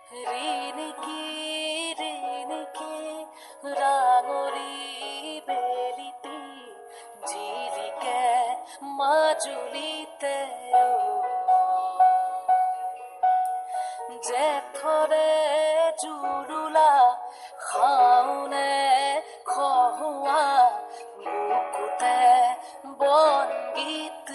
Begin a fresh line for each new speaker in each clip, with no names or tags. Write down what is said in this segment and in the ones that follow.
ৰিণিকি ৰিণিকি ৰাঙৰি বেলিটি জিলিকে মাজুলীতে জেঠৰে জুৰুলা খাওনে খহুৱা বুকুতে বনগীত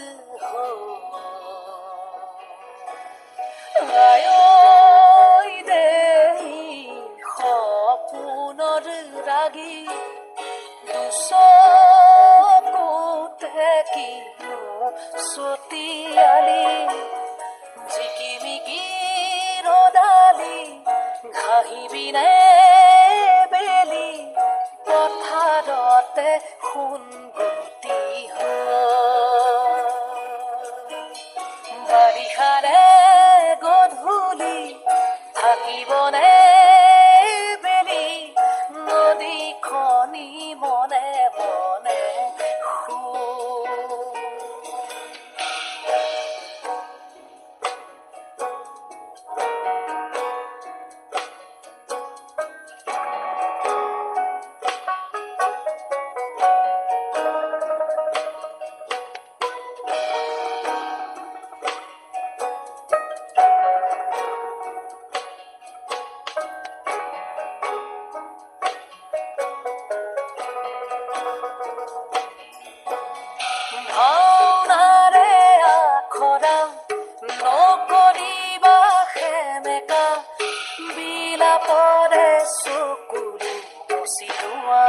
আয়ৈ দেহি সপোনৰ ৰাগী দুচকুতে কিনো চতিয়ালি জিকিমিকি ৰদালি ঘাঁহিবিনে বেলি পথাৰতে সোণগুটি বাৰিষাৰে গধূলি থাকিবনে বেলি নদীখনি মনে মনে ভাওনাৰে আখৰা নকৰিবা সেমেকা বিলাপৰে চকুলো মচিলোৱা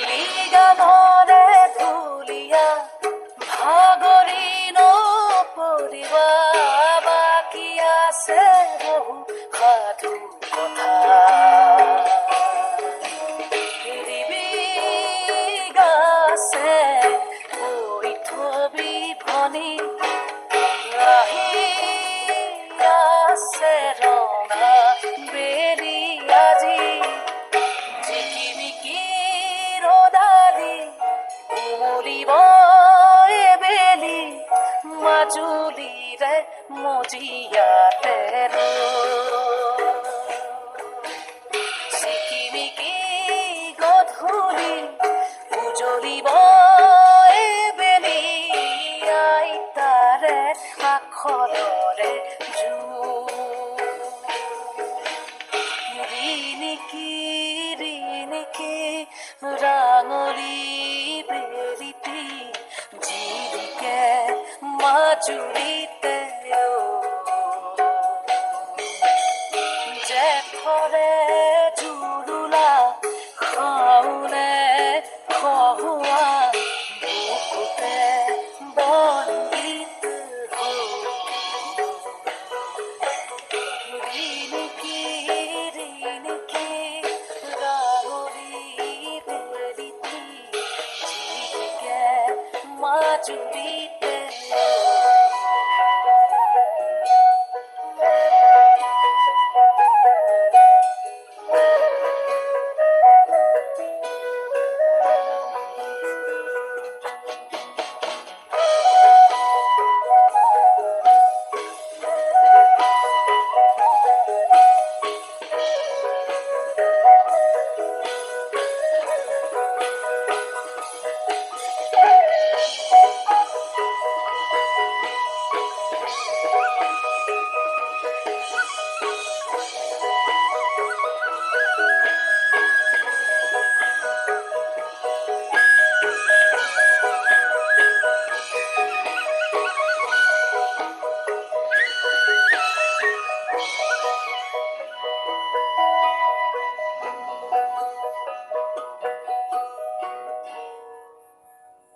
লিগানৰে ধুলীয়া ভাগৰি নপৰিবা বাকী আছে বহু সাধু কথা মাজুলীৰে মজিয়াতে চিকিমিকি গধূলি উজলিব বেলি আইতাৰে আখৰৰে ৰিণিকি ৰিণিকি ৰাঙৰি বেলিটি জিলিকে মাজুলী